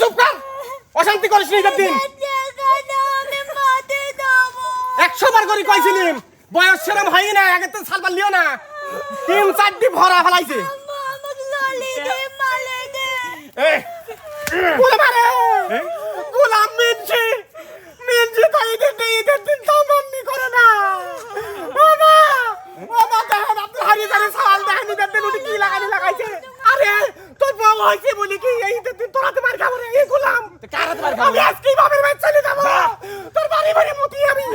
চুপ কর, অশান্তি করিস না ঈদের দিন। 100 বার করে কইছিলাম বয়স সেরম হয় না, আগে তো সাল পারলিও না, 3-4টি ভরা ফেলাইছে। গোলাম মিনছি তো ঈদের দিন সামনি করে না। দেখেন আপনি হারিয়ে যারে সাল দেখেন ঈদের দিন উনি কি লাগাইছে। আরে তোর বউ হয়েছে বলি কি এই ঈদের দিন তোরাতে মার খাবো রে, এই গোলাম কারাতে মার খাবো। আমি আজকে বাপের বাড়ি চলে যাবো, তোর বাড়ি বাড়ি মুতি আমি।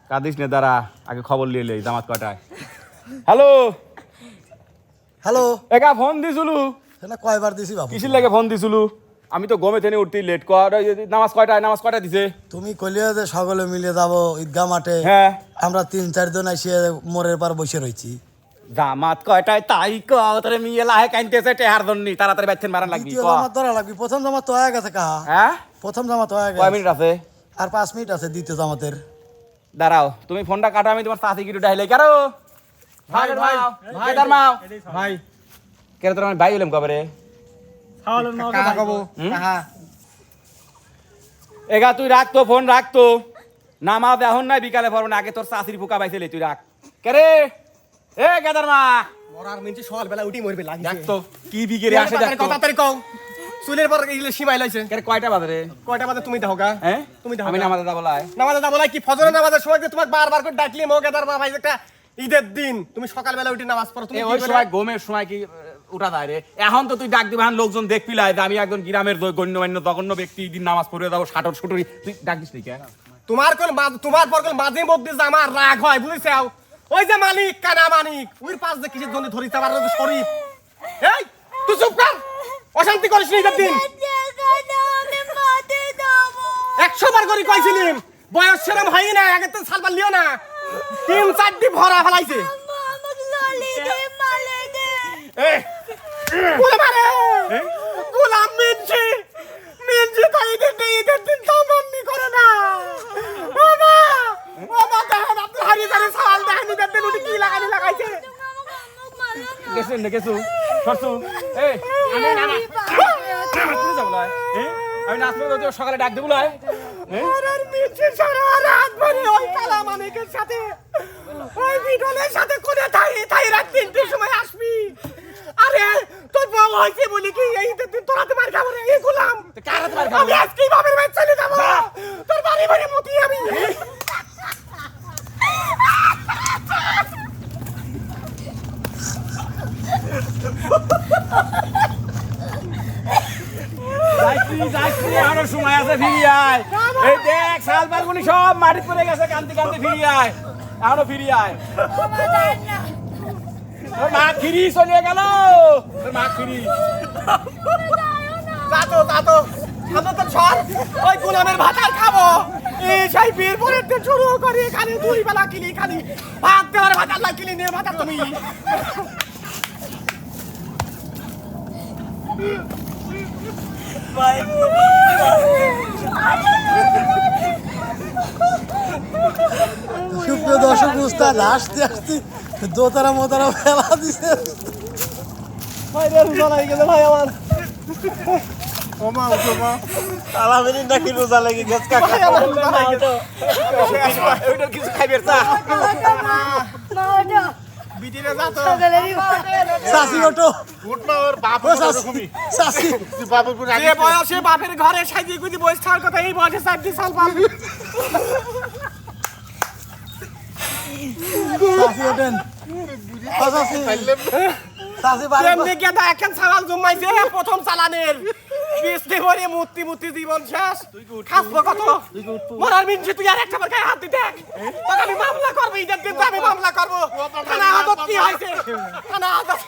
কাদিস নে দাঁড়া, আগে খবর নিয়ে লই জামাত কটায়। হ্যালো হ্যালো, একা ফোন দিছুলু? না কয়বার দিছি বাবু? কিসির লাগে ফোন দিছুলু? আমি তো গমে থেকে উঠতেই লেট কর। নামাজ কয়টায় দিছে? তুমি কইলিও যে সকলে মিলে যাব ঈদগাহ মাঠে। হ্যাঁ, আমরা 3-4 জন এসে মোড়ের পার বসে রইছি। জামাত কয়টায় তাই কও, তোরে মিয়ে লাহে কাইনতেছে টেহার জন্যই তাড়াতাড়ি বাইছেন মারান লাগবি। দ্বিতীয় জামাত ধরা লাগবি, প্রথম জামাত তো হয়ে গেছে কাহা। হ্যাঁ, প্রথম জামাত হয়ে কয় গেছে, মিনিট আছে? আর 5 মিনিট আছে দ্বিতীয় জামাতের। দাঁড়াও, তুমি ফোনটা কাটো, আমি তোমার সাথে গিয়ে ডাইলে কারো ভাই ভাই ভাই ধর্মাও ভাই কেন তোর ভাই হইলাম কবে রে? খাওয়ালেন না কাকা কব কাকা। এগা তুই রাখ তো, ফোন রাখ তো, নামাজ এখন নাই, বিকালে পড়ব না, আগে তোর চাষির পোকা পাইছিলে তুই রাখ। কে রে এ গেদার মা মরার মিনছি সকাল বেলা উঠি মরবে লাগি দেখ তো কি বিগেরে আসে, দেখ তো তাড়াতাড়ি কও। চুলের পর এগুলো সীমাই লাইছে। কে কয়টা বাজে রে? কয়টা বাজে তুমি দেখো গা? হ্যাঁ তুমি দেখো আমি নামাজে যাব লাই। নামাজে যাবো না কি ফজরের নামাজের সময় যে তোমাকে বারবার করে ডাকলি মগেদার মা ভাই, একটা ঈদের দিন তুমি সকাল বেলা উঠে নামাজ পড়ো। তুমি ওই সময় গমের সময় কি উঠা যায় রে? এখন তো তুই ডাক দিবি, এখন লোকজন দেখবি লাই যে আমি একজন গ্রামের গণ্যমান্য জঘন্য ব্যক্তি, দিন নামাজ পড়ে যাবো সাটর সুটরি, তুই ডাক দিস নি কে? তোমার পর কোন মাঝে মধ্যে যে আমার রাগ হয় বুঝেছাও। ওই যে মালিক কানা মানিক ওই পাঁচ যে কিসের জন্য ধরিতে আমার শরীফ। এই তুই চুপ কর, অশান্তি করিস না ঈদের দিন। 100 বার করে কইছিলাম বয়স সেরম হয় না, আগে তো সাল পারলিও না, 3-4টি ভরা ফেলাইছে। গোলাম মিনছি তো ঈদের দিন সামনি করে না। দেখেন আপনি হারিয়ে যারে সাল দেখেন ঈদের দিন উনি কি লাগাইছে। গেছেন না গেছু সরছু এই আমি না না তুই যাব লাই। আমি নাচ করতে সকালে ডাক দেব লাই। আর মিনছি সারা রাত ধরে ওই কালা মানিকের সাথে ওই বিডলের সাথে কোনে তাই রাত 3টের সময় আসবি। আরে তোর বউ হইছে বলি কি এই ঈদের দিন তোরাতে মার খাবো রে, এই গোলাম কারাতে মার খাবো। আমি আজকে বাপের বাড়ি চলে যাবো, তোর বাড়ি বাড়ি মুতি আমি। যাইছি আরো সময় আছে, ফিরি আয়। এই দেখ শাল বারগুনি সব মাটি পড়ে গেছে, কান্তি কান্তি ফিরি আয়, এখনো ফিরি আয়। তোর মা ফিরি চলে গেল, তোর মা ফিরি যাতো আমরা তো সর ওই গোলামের ভাত আর খাবো। এই সেই বীর পরের দিন শুরু করি খালি 2 বেলা কিলি খালি ভাত দেওয়ার ভাত আল্লাহ কিলি নিয়ে ভাত তুমি। সুপ্রিয় দর্শক উস্তাদ আসতে আসতে দোতারা মোতারা ফেলা দিছে। ভাই রে রোজা লাগে গেছে ভাই আমার। ওমা আলামিন নাকি রোজা লাগি গেছে কাকা। ওইটার কিছু খাইবে চা বিটিরে যাতো সাসি ওটো উঠ না, ওর বাপ সাসি সাসি বাপের পুরো যে বয়সে বাপের ঘরে সাজিয়ে গুজি বসে থাকার কথা, এই বয়সে 4 সাল পাবে। সাসি ওঠেন সাসি সাসি বাড়ি এমনি কি দা এখন সালাল জমাইছে প্রথম চালানের কিস্তি ভরে মূর্তি জীবন শেষ খাসবো কত মরার মিনছি তুই আর একটা বার গায়ে হাত দিতে তোকে আমি মামলা করবো ঈদের দিন তো আমি মামলা করবো থানা আদত কি হয়েছে থানা আদত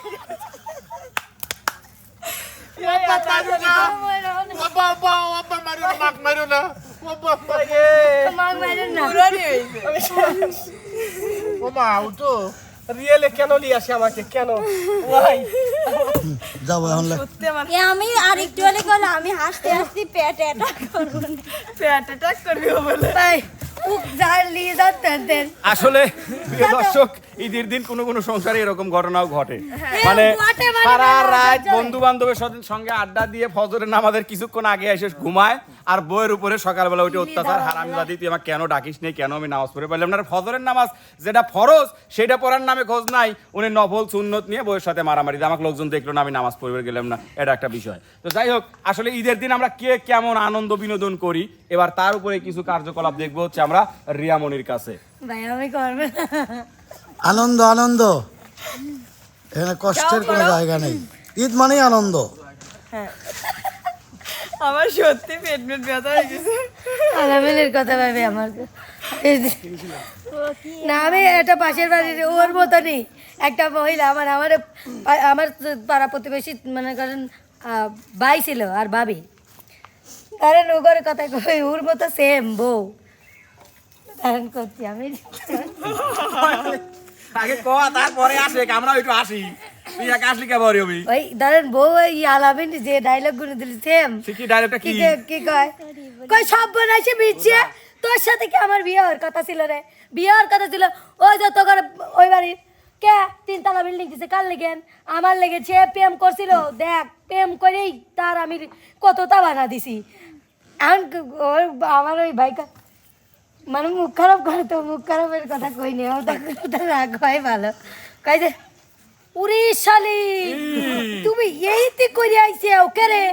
রিয়েলে কেন নিয়ে আসে আমাকে কেন ভাই যাবো এখন লেখ। আমি আর একটু হলে গেলে আমি হাসতে হাসতে পেট অ্যাটাক করবো তাই উক যার নিয়ে যাচ্ছেন আসলে প্রিয় দর্শক ঈদের দিন কোনো সংসারে এরকম ঘটনাও ঘটে মানে ঘটে মানে সারা না, রাত ঘটে। বন্ধু বান্ধবের সঙ্গে আড্ডা দিয়ে ফজরের নামাজের কিছুক্ষণ আগে এসে ঘুমায় আর বইয়ের উপরে সকালবেলা উঠে অত্যাচার হারামজাদি তুই আমাকে কেন ডাকিস নেই কেন আমি নামাজ পড়ে পারলাম না আর ফজরের নামাজ যেটা ফরজ সেটা পড়ার নামে খোঁজ নাই উনি নফল সুন্নত নিয়ে বইয়ের সাথে মারামারি দিয়ে আমাকে লোকজন দেখলো না আমি নামাজ পড়বে গেলাম না এটা একটা বিষয় তো যাই হোক আসলে ঈদের দিন আমরা কে কেমন আনন্দ বিনোদন করি এবার তার উপরে কিছু কার্যকলাপ দেখবো হচ্ছে আমরা রিয়ামনির কাছে ভাই আমি করবে না আনন্দ আনন্দ এখানে কষ্টের কোনো জায়গা নেই ঈদ মানেই আনন্দ আমার সত্যি পেট ব্যথা হয়ে গেছে আলামিনের কথা ভাবে আমার না আমি এটা পাশের বাড়ির ওর মতনই একটা মহিলা আমার পাড়া প্রতিবেশী মনে করেন ভাই ছিল আর ভাবি কারণ ও করে কথা কই ওর মতো সেম বউ ধারণ করছি আমি আগে ক তারপরে আসে আমরা একটু আসি তুই একা আসলি কে বলি আমি ওই ধরেন বউ ওই আলামিন যে ডায়লগ গুলো দিল সেম কি ডায়লগটা কি কি কয় কই সব বানাইছে বিচ্ছে তোর সাথে কি আমার বিয়ে হওয়ার কথা ছিল রে বিয়ে হওয়ার কথা ছিল ওই যে তোর ওই বাড়ির কে তিনতলা বিল্ডিং দিছে কার লেগেন আমার লেগেছে প্রেম করছিল দেখ প্রেম করেই তার আমি কতটা বানা দিছি এখন আমার ওই ভাইকা মানে মুখ খারাপ করে তো মুখ খারাপের কথা কই নি ওটা রাগ হয় ভালো কই যে উরি শালি তুমি এইতে কই আইছে ওকে রে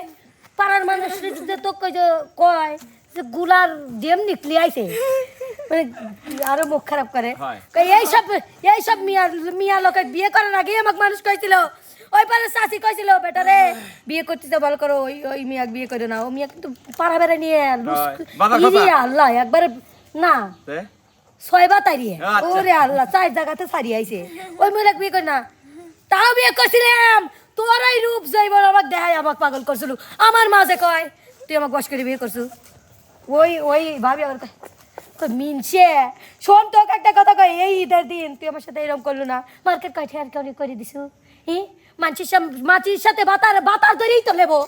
পাড়ার মানুষ যে তো কই যে কয় যে গুলার ডেম নিকলি আইছে মানে আরো মুখ খারাপ করে কই এইসব মিয়া লোকে বিয়ে করার আগে আমাকে মানুষ কইছিল ওই পারে শাসি কইছিল বেটা রে বিয়ে করতে তো ভালো করো ওই মিয়াকে বিয়ে করে না ও মিয়া কিন্তু পাড়া বেড়া নিয়ে আল্লাহ একবারে না 6 বাতারিয়ে ওরে আল্লাহ 4 জায়গাতে সারি আইছে ওই মহিলাকে বিয়ে করে না তাও বিয়ে করছিলাম তোরাই রূপ যাইবার আমাকে দেখাই আমাকে পাগল করছিল আমার মাঝে কয় তুই আমাকে বস করে বিয়ে করছু ওই ভাবি আমার কয় মিনছে শোন তোকে একটা কথা কয় এই ঈদের দিন তুই আমার সাথে এরকম করলো না মার্কেট কয় ঠেয়ার কেউ করে দিছু হি মাছির সাথে বাতার ধরেই তো লেবো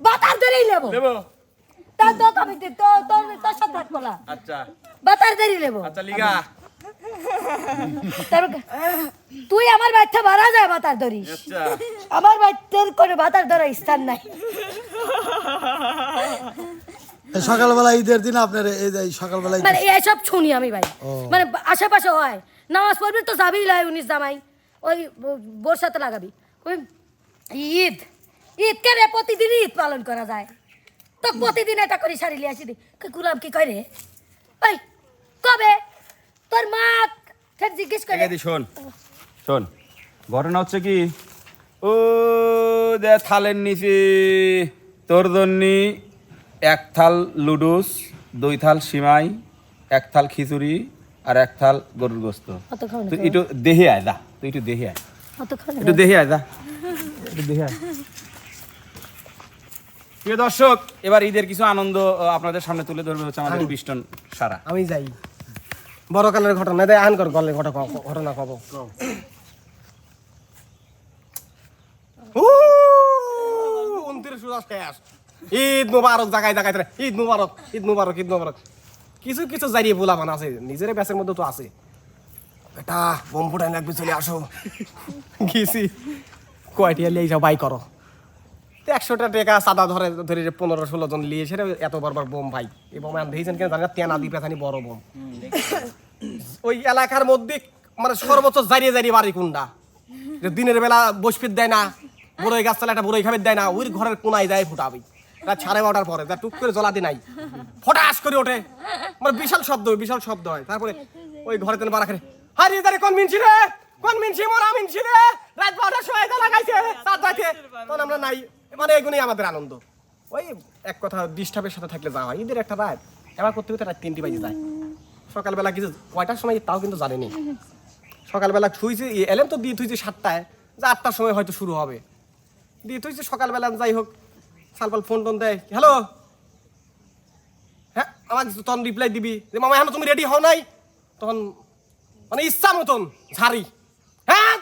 বাতার ধরেই লেবো তার তো কবি তোর সাথে থাকবো না আচ্ছা বাতার ধরেই লেবো আচ্ছা লিগা তুই আমার বাচ্চা মারা যায় বাতার ধরিস আচ্ছা আমার বাচ্চার করে বাতার ধরার স্থান নাই এই সকালবেলা ঈদের দিন আপনার এই যে সকালবেলা মানে এসব শুনি আমি ভাই মানে আশেপাশে হয় নামাজ পড়বি তো যাবি লাই 19 জামাই ওই বোর সাথে লাগাবি ওই ঈদ কে প্রতিদিন ঈদ পালন করা যায় তো প্রতিদিন এটা করে সারিলি আসি দি গুলাম কি কয় রে ওই কবে তোর মা ফের জিজ্ঞেস করে শোন ঘটনা হচ্ছে কি ও দে থালের নিচে তোর জন্যে 1 থাল লুডুস 2 থাল সিমাই 1 থাল খিচুড়ি আর 1 থাল গরুর গোস্ত তুই একটু দেখে আয় যা তুই একটু দেখে আয় একটু দেখে আয় যা একটু দেখে আয় প্রিয় দর্শক এবার ঈদের কিছু আনন্দ আপনাদের সামনে তুলে ধরবে হচ্ছে আমাদের পিস্টন সারা আমি যাই বড় কালের ঘটনা দেয় আন কর গলে ঘটনা কব 29 শেষ ঈদ মুবারক জায়গায় ঈদ মুবারক কিছু কিছু জারিয়ে বলা মানে আছে নিজের ব্যাসের মধ্যে তো আছে এটা বোম ফুটাই লাগবে চলে আসো গেছি কয়টিয়া লিয়ে যাও বাই করো 100টা টাকা সাদা ধরে 15-16 জন লিয়ে সেটা এত বড় বোম ভাই এই বোম আমি দেখেছেন কেন জানি না তেনা দি পেছানি বড় বোম ওই এলাকার মধ্যে মানে সর্বোচ্চ জারিয়ে বাড়ি কোনটা যে দিনের বেলা বসফিট দেয় না বড়ই গাছ চালা একটা বড়ই খাবে দেয় না ওই ঘরের কোনায় যায় ফুটাবি রাত 12:30টার পরে যা টুক করে জ্বলাতে নাই ফটাস করে ওঠে মানে বিশাল শব্দ হয় তারপরে ওই ঘরে তেন বাড়া করে হারিয়ে দাঁড়িয়ে কোন মিনছি মরা মিনছি রে রাত 12টার সময় লাগাইছে 7 বাজে তখন আমরা নাই মানে এগুলোই আমাদের আনন্দ ওই এক কথা ডিস্টার্বের সাথে থাকলে যাওয়া হয়, ঈদের একটা রাত এবার করতে করতে রাত 3টি বাজে যায়। সকালবেলা কিছু কয়টার সময় তাও কিন্তু জানিনি। সকালবেলা থুইছি এলেন তো দিয়ে থুইছি 7টায়, যে 8টার সময় হয়তো শুরু হবে, দিয়ে থুইছি সকালবেলা। যাই হোক সালপাল ফোন টোন দেয়, হ্যালো, হ্যাঁ আমাকে তখন রিপ্লাই দিবি যে মামা এখন তুমি রেডি হও নাই, তখন মানে ইচ্ছা মতন ঝাড়ি, হ্যাঁ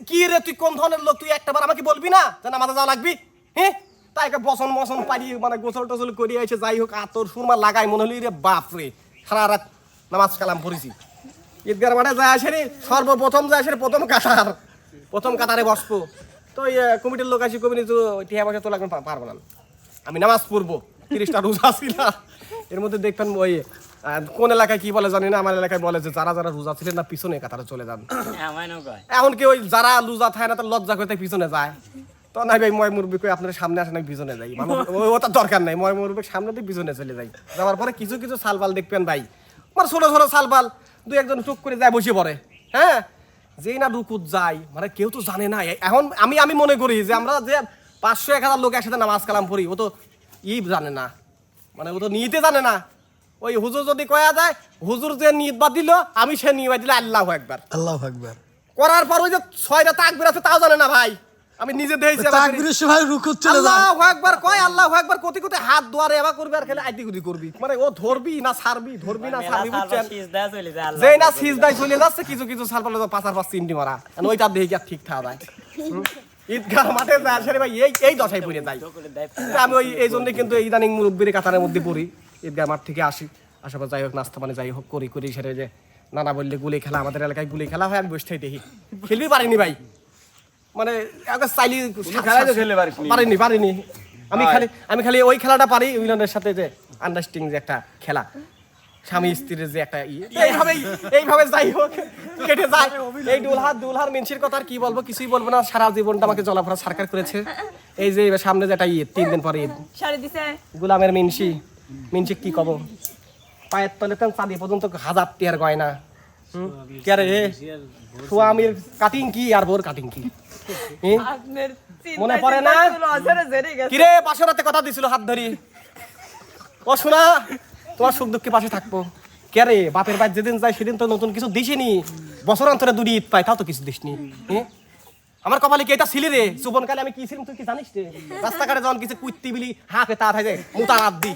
কি রে তুই কোন ধরনের লোক, তুই একটাবার আমাকে বলবি না যে নামাজে যাওয়া লাগবি? হ্যাঁ তাই বসন মসন পারি মানে গোসল টোসল করিয়ে এসে যাই হোক আতর সুরমা লাগাই, মনে হলি রে বাপ রে সারা রাত নামাজ কালাম পড়েছি। ঈদগার মাঠে যায় আসে রে, সর্বপ্রথম যায় আসে প্রথম কাতারে বসবো। তো ওই কমিটির লোক আসি, কমিটি তো টিয়া পয়সা তো লাগবে পারবো না, আমি নামাজ পড়বো, 30টা রোজা ছিল। এর মধ্যে দেখবেন ওই কোন এলাকায় কি বলে জানি না, আমার এলাকায় বলে যে যারা যারা রোজা ছিলেন না পিছনে কাতারে চলে যান। এখন কি ওই যারা রোজা থাকে না তার লজ্জা করতে পিছনে যায়, তো নাই ভাই ময় মুরব্বী কই আপনার সামনে আসেন আমি পিছনে যাই, মানুষ ওটা দরকার নাই, ময় মুরব্বীর সামনে দিয়ে পিছনে চলে যাই। যাওয়ার পরে কিছু কিছু সালবাল দেখবেন ভাই, আমার ছোট ছোট সালবাল দুই একজন টুক করে যায় বসে পড়ে, হ্যাঁ যেই না রুকুত যায় মানে কেউ তো জানে না। এখন আমি মনে করি যে আমরা যে 500-1000 লোক একসাথে নামাজ কালাম পড়ি, ও তো জানে না, মানে ও তো নিতে জানে না। ওই হুজুর যদি কয়া যায়, হুজুর যে নিয়ত বাদ দিল আমি সে নিয়ত দিলে আল্লাহু আকবার, আল্লাহু আকবার করার পর ওই যে 6টা তাকবীর আছে তাও জানে না ভাই, আমি নিজে দেখেছি। তাকবীরের সময় রুকুত চলে যায়, আল্লাহু আকবার কয়, আল্লাহু আকবার কোতি কোতি হাত দুয়ারে এবা করবি আর খেলে আইতি গুদি করবি, মানে ও ধরবি না ছাড়বি, ধরবি না ছাড়বি, বুঝছেন? যেই না সিজদায় চলে যাচ্ছে কিছু কিছু সালপালে তো 5 চিমটি মারা, আর ওইটা দেখে কি আর ঠিক থাকা যায়? ঈদগাহ মাঠে যায় আসলে ভাই এই দশায় পড়ে যায়। আমি ওই এই জন্য কিন্তু এই ইদানিং মুরব্বির কাতারের মধ্যে পড়ি, ঈদগাহ মাঠ থেকে আসি, আসার পর যাই হোক নাস্তা মানে যাই হোক করি সেটা যে নানা বললে গুলি খেলা, আমাদের এলাকায় গুলি খেলা হয়, আমি বসে দেখি, খেলবি পারিনি ভাই, মানে চাইলি পারিনি। আমি খালি ওই খেলাটা পারি, উইলনের সাথে যে আন্ডারস্ট্যান্ডিং যে একটা খেলা, স্বামী স্ত্রীর যে একটা এইভাবে যাই হোক কেটে যায়। এই দুলহার মিনসির কথা আর কি বলবো, কিছুই বলবো না, সারা জীবনটা আমাকে জলাফরা সরকার করেছে। এই যে সামনে যেটা 3 দিন পরে ঈদ, শাড়ি দিছে গোলামের মিনসি কি কব, পায়ের তলে তো চাঁদি পর্যন্ত 1000 টিয়ার গয়না, কে রে স্বামীর কাটিং কি আর বোর কাটিং কি, আপনার মনে পড়ে না? কিরে পাশে রাতে কথা দিছিল হাত ধরি, ও শোনা তোমার সুখ দুঃখে পাশে থাকবো। কে রে বাপের বাড়ি যেদিন যাই সেদিন তো নতুন কিছু দিসিনি, বছর অন্তরে 2 ঈদ পাই তাও তো কিছু দিসনি। আমার কপালে কি এটা ছিলি রে, সুবনকালে আমি কি ছিলাম তুই কি জানিস রে? রাস্তাঘাটে যখন কিছু কুত্তি বিলি হাতে তা থাকে মোটা হাত দি,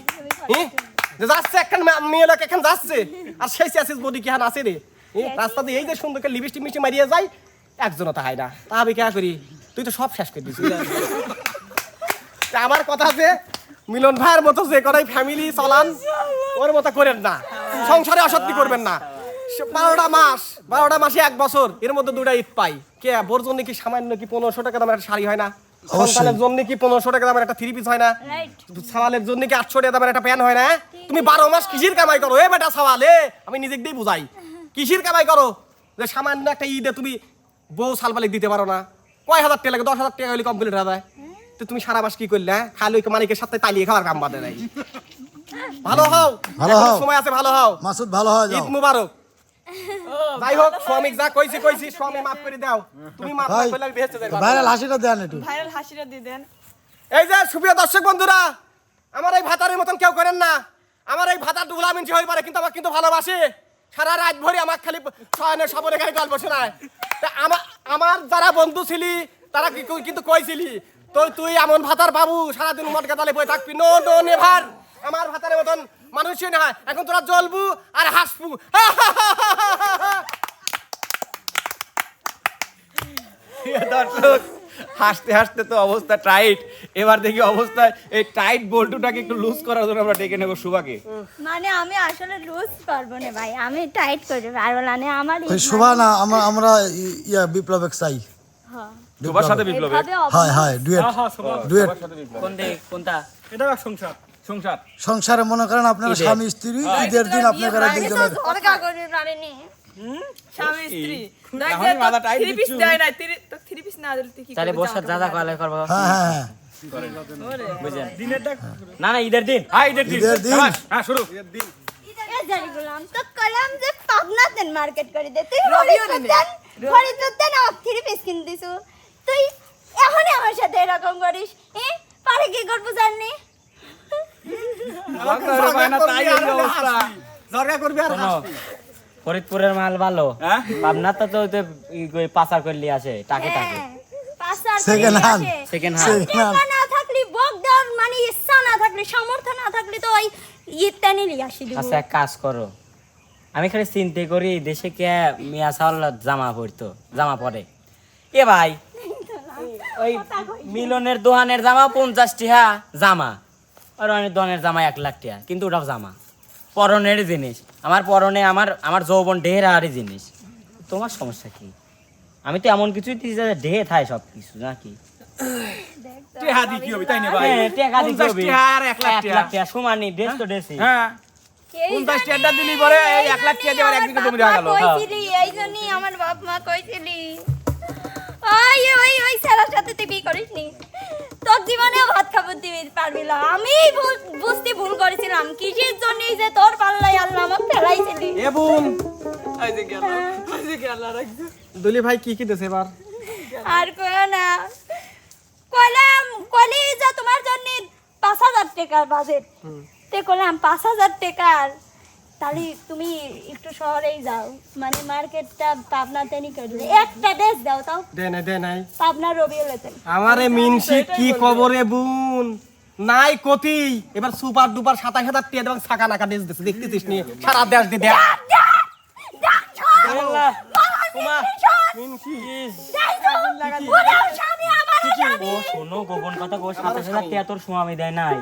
যে যাচ্ছে একটা মেয়ে লোক এখন যাচ্ছে আর সেই আসিস বডি কি হান আছে রে, রাস্তা দিয়ে এই যে সুন্দর করে লিপস্টিক মিষ্টি মারিয়ে যায়, একজনও তাহাই না, তা আমি কে করি, তুই তো সব শেষ করে দিছিস। আমার কথা যে মিলন ভাইয়ের মতো যে করাই ফ্যামিলি চালান ওর মতো করেন না, সংসারে অশান্তি করবেন না। 12টা মাসে 1 বছর, এর মধ্যে 2টা ঈদ পাই, কে বোর জন্য কি সামান্য কি 1500 টাকা দামের একটা শাড়ি হয় না, সন্তানের জন্য কি 1500 টাকা দামের একটা 3 পিস হয় না, সাওয়ালের জন্য কি 800 টাকা দামের একটা প্যান্ট হয় না? তুমি 12 মাস কিসির কামাই করো এ বেটা সাওয়ালে, আমি নিজেকে দিয়ে বুঝাই, কিসির কামাই করো যে সামান্য একটা ঈদে তুমি বউ সালবালিক দিতে পারো না? কয় হাজার টাকা লাগে, 10,000 টাকা হলে কমপ্লিট হয়ে যায়। তো তুমি সারা মাস কি করলে, খালি ওই মালিকের সাথে তালিয়ে খাওয়ার কাম বাদে নাই। ভালো হও, সময় আছে, ভালো হও মাসুদ, ভালো হয়, ঈদ মুবারক। যাই হোক স্বামী যা কইছি স্বামী মাফ করে দাও, তুমি মাফ না করলে আমি বেহেশতে যাই। ভাইরাল হাসিটা দেন একটু, ভাইরাল হাসিটা দিয়ে দেন। এই যে সুপ্রিয় দর্শক বন্ধুরা, আমার এই ভাতারের মতন কেউ করেন না, আমার এই ভাতার দুলা মিনছি হই পারে কিন্তু আমাকে কিন্তু ভালোবাসে, সারা রাত ভরে আমাকে খালি শয়নে সবলে খালি গল্প শোনায়। তা আমার যারা বন্ধু ছিলি তারা কিন্তু কইছিলি তুই এমন ভাতার বাবু সারাদিন মদ গাদালে বই থাকবি, নো নেভার, আমার ভাতারের মতন মানুষই না, এখন তোরা জ্বলবু আর হাসবু। দর্শক হাসতে হাসতে তো অবস্থা টাইট, এবার দেখি অবস্থা এই টাইট বল্টুটাকে একটু লুজ করার জন্য আমরা ডেকে নেবো শুভাকে। মানে আমি আসলে লুজ পারবো না ভাই, আমি টাইট করে পারবো না, আমার ওই শোভা না, আমরা বিপ্লবেক চাই, শুভার সাথে বিপ্লবের হয় ডুয়েট কোনটা এটা সংসার সংসারে মনে করেন আপনারা স্বামী স্ত্রী, ঈদের দিন আপনারা দুজনের স্বামী স্ত্রী এখন মাথা টাইট 3 পিস দেয় না, 3 পিস না দিলে কি তাহলে বসার যা কলে করব। হ্যাঁ বুঝেন না ঈদের দিন, ঈদের দিন, হ্যাঁ শুরু ঈদের দিন। তো কলাম যে পাবনাতেন মার্কেট করে দে, তুই ফরিদপুরতেন আমার 3 পিস কিনতিস, তুই এখনই আমার সাথে এরকম করিস, পারে কি করবো জানি? ঝগড়া পায় না, তাই এই অবস্থা। ঝগড়া করবি আর শোনো, হাসবি। ফরিদপুরের মাল ভালো হ্যাঁ? পাবনা তো তো পাচার করলি আসে টাকে টাকে পাসার Second hand. সেকেন্ড হ্যান্ড টাকা না থাকলে বক দেওয়ার মানে ইচ্ছা না থাকলে সামর্থ্য না থাকলে তো ওই ইত্যানি নিয়ে আসি দিব আচ্ছা এক কাজ করো, আমি খালি চিন্তা করি দেশে কে মিয়া চাউল জামা পরে এ ভাই ওই মিলনের দোকানের জামা 50 টাকা জামা, আর অনেক দোকানের জামা 1 লাখ টাকা, কিন্তু ওটাও জামা পরনের জিনিস। আমার পরনে আমার যৌবন ঢের আরই জিনিস, তোমার সমস্যা কি? আমি তো এমন কিছুই দিছি যে ঢের থায় সব কিছু নাকি? টেহা দি কি হবে, তাই না ভাই? হ্যাঁ, টাকা দিতে 50 হবে। টাকা আর 1 লাখ 1 লাখ টাকা সমানই, ড্রেস তো ড্রেসই। হ্যাঁ, 50 টাকা দিলি পরে এই 1 লাখ টাকা দিয়ে আবার একদিকে জমি দেওয়া গেল। কইছিলি এই জন্যই আমার বাপ মা কইছিলি ওই ওই ওই ছেলের সাথে তুই বিয়ে করিসনি, তোর জীবনে ভাত খাবার দিবি পারবি না। আমি বুঝতে ভুল করেছিলাম, কিসের জন্য যে তোর পাল্লাই আল্লাহ আমাকে ফেলাইছিলি। এ বোন, ওই যে গেল, ওই যে গেল রাখছে। দুলি ভাই কি কি দেছে এবার? আর কইও না, কইলি যে তোমার জন্য 5,000 টাকার বাজেট, তে কইলাম 5,000 টাকার তাহলে তুমি একটু শহরেই যাও, মানে মার্কেটটা পাবনাতে নি করে দিলে একটা ড্রেস দাও, তাও দে নাই পাবনা রবিউলেতে। আমারে মিনসি কি খবরে বোন নাই কতি এবার সুপার ডুপার 27,000 টাকা দেন ছাকা নাকা ড্রেস দিছে, দেখতেছিস নি সারা দেশ দি দেখ আল্লাহ, ওমা, মিনসি ও শোনো গোপন কথা, ও 27,000 টাকা তোর স্বামী দেয় নাই,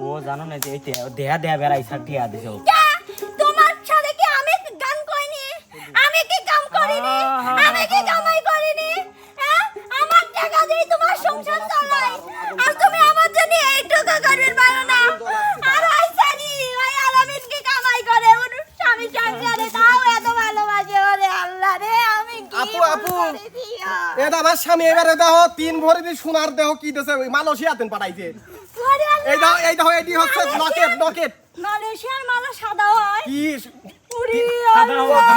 ও জানো না যে এই দেয়া বেড়াই সার টিয়া দিছে ও। তোমার সাথে কি আমি গান করিনি, আমি কি কাম করিনি, আমি কি কামাই করিনি, হ্যাঁ? আমার টাকা দিয়ে তোমার সংসার চালাই, আর তুমি আমার জন্য এইটুকু করবে পারো না। আর ওই সানি ওই আলামিন কি কামাই করে, ওর স্বামী সংসারে তাও এত ভালোবাসে, ওরে আল্লাহ রে আমি কি আপু করেছি? এটা আমার স্বামী এবারে দেখো 3 ভরি দিয়ে সোনার দেহ কি দেছে মালয়েশিয়াতেন পাঠাইছে। ওরে আল্লাহ, এই দেখো এটি হচ্ছে নকেট মালয়েশিয়ার মালা সাদা হয়। কি ওরে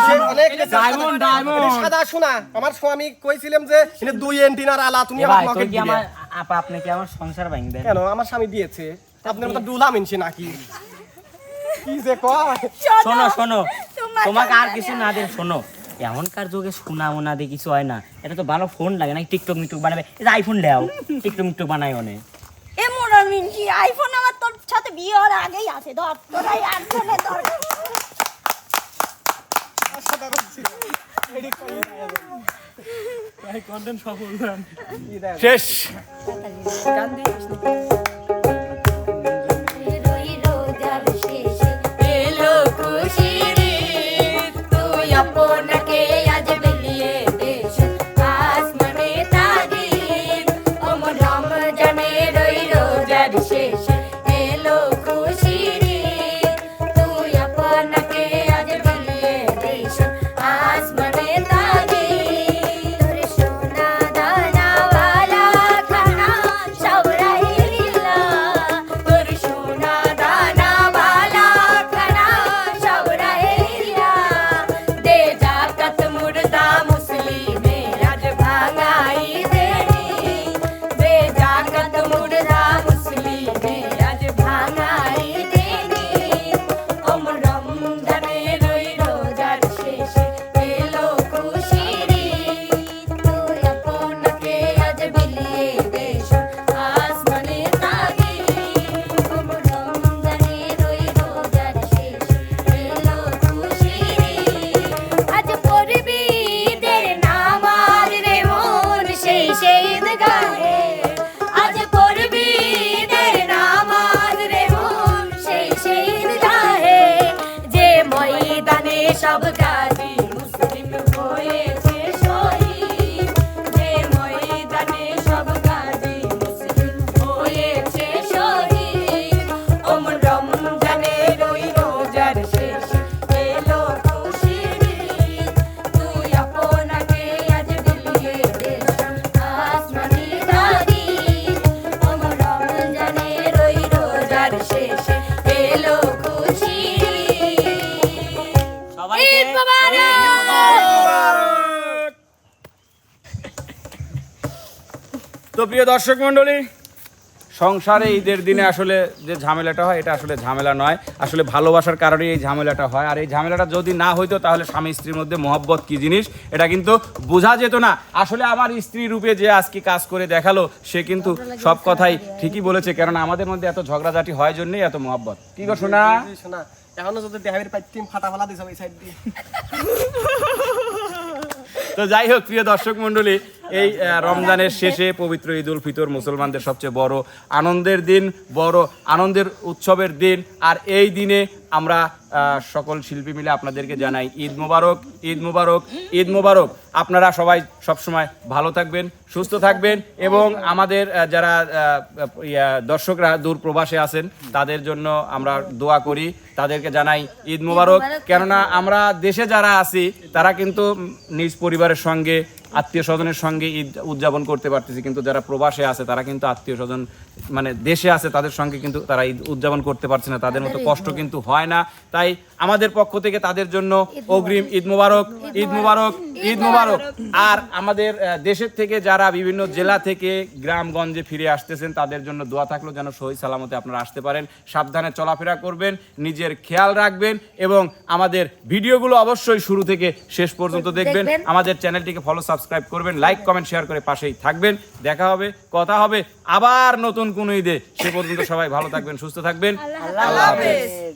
সে অনেক ডায়মন্ড, ডায়মন্ড। সাদা সোনা। আমার স্বামী কইছিলাম যে এনে 2 এন্টিনার আলা তুমি এ আমার ভাই তুই নকেট কি দিবে। আমার আপনি কি আমার সংসার ভাঙ দেন? কেন আমার স্বামী দিয়েছে, আপনার মতো ডুলা মিনছি নাকি? কি যে কয় শোনো শোনো, তোমার তোমাকে আর সংসারে কিছু না দিয়ে শোনো, এমনকার যুগে সোনা মোনা দিয়ে কিছু হয় না, এটা তো ভালো ফোন লাগে না, টিকটক মিকটক বানাবে, এই যে আইফোন দাও, টিকটক মিকটক বানাই অনেক। এ মোরা মিনছি আইফোন আমার তোর সাথে বিয়ে হওয়ার আগেই আছে, ধর তোরাই আইফোনে ধর। শেষ। গান দিস না। রই রোজার শেষে এলো খুশির ঈদ, তুই আপনাকে আজ বিলিয়ে দেশ আসমানে তাগিদ, ওমর রমজানে রই রোজার শেষে এলো খুশির ঈদ, তুই আপনাকে আজ বিলিয়ে দেশ আসমানে তাগিদ, তোর সোনা দানা वाला खाना सब रहीला, তোর সোনা দানা वाला खाना सब रहीला, दे जाकत मुर्दा मुस्लिमे आज भांगाई देनी, दे जाकत मुर्दा मुस्लिमे आज भांगाई देनी, ओम रमजाने রই রোজার শেষে এলো খুশির ঈদ, তুই আপনাকে আজ বিলিয়ে দেশ আসমানে তাগিদ, ওম রমজানে রই রোজার শেষে এলো খুশির ঈদ, আজ পড়বি ঈদের নামাজ রে মন সেই ঈদগাহে, আজ পড়বি ঈদের নামাজ রে মন সেই ঈদগাহে, যে ময়দানে সব গাজী মুসলিম হয়েছে শহীদ, যে ময়দানে সব গাজী মুসলিম হয়েছে শহীদ, ওম রমজানে রই রোজার শেষে এলো খুশির ঈদ, তুই আপনাকে আজ বিলিয়ে দেশ আসমানি তাগিদ, ওম রমজানে রই রোজার শেষে এলো খুশির ঈদ। সবাইকে ঈদ মোবারক। তো প্রিয় দর্শক মণ্ডলী, সংসারে ঈদের দিনে আসলে যে ঝামেলাটা হয় এটা আসলে ঝামেলা নয়, আসলে ভালোবাসার কারণে এই ঝামেলাটা হয়। আর এই ঝামেলাটা যদি না হইতো তাহলে স্বামী স্ত্রীর মধ্যে মহব্বত কি জিনিস এটা কিন্তু বোঝা যেত না। আসলে আমার স্ত্রী রূপে যে আজকে কাজ করে দেখালো সে কিন্তু সব কথাই ঠিকই বলেছে, কেননা আমাদের মধ্যে এত ঝগড়াঝাটি হয় জন্যই এত মহব্বত। কি গো শোনা? শোনা এখনো যদি দেহের পাইতিম ফাটা ফালা দিছ এই সাইড দিয়ে। তো যাই হোক প্রিয় দর্শক মণ্ডলী, এই রমজানের শেষে পবিত্র ঈদ উল ফিতর মুসলমানদের সবচেয়ে বড় আনন্দের দিন, বড় আনন্দের উৎসবের দিন। আর এই দিনে আমরা সকল শিল্পী মিলে আপনাদেরকে জানাই ঈদ মোবারক, ঈদ মোবারক, ঈদ মোবারক। আপনারা সবাই সবসময় ভালো থাকবেন, সুস্থ থাকবেন এবং আমাদের যারা দর্শকরা দূর প্রবাসে আছেন তাদের জন্য আমরা দোয়া করি, তাদেরকে জানাই ঈদ মোবারক। কেননা আমরা দেশে যারা আছি তারা কিন্তু নিজ পরিবারের সঙ্গে আত্মীয় স্বজনের সঙ্গে ঈদ উদযাপন করতে পারতেছি, কিন্তু যারা প্রবাসে আছে তারা কিন্তু আত্মীয় স্বজন মানে দেশে আছে তাদের সঙ্গে কিন্তু তারা ঈদ উদযাপন করতে পারছে না, তাদের মতো কষ্ট কিন্তু হয় না। তাই আমাদের পক্ষ থেকে তাদের জন্য অগ্রিম ঈদ মোবারক, ঈদ মোবারক, ঈদ মোবারক। আর আমাদের দেশের থেকে যারা বিভিন্ন জেলা থেকে গ্রামগঞ্জে ফিরে আসতেছেন তাদের জন্য দোয়া থাকলো যেন সহি সালামতে আপনারা আসতে পারেন, সাবধানে চলাফেরা করবেন, নিজের খেয়াল রাখবেন এবং আমাদের ভিডিওগুলো অবশ্যই শুরু থেকে শেষ পর্যন্ত দেখবেন। আমাদের চ্যানেলটিকে ফলো সাবস্ক্রাইব করবেন, লাইক কমেন্ট শেয়ার করে পাশেই থাকবেন। দেখা হবে, কথা হবে আবার নতুন কোনো ঈদে। সে পর্যন্ত সবাই ভালো থাকবেন, সুস্থ থাকবেন। আল্লাহ হাফেজ।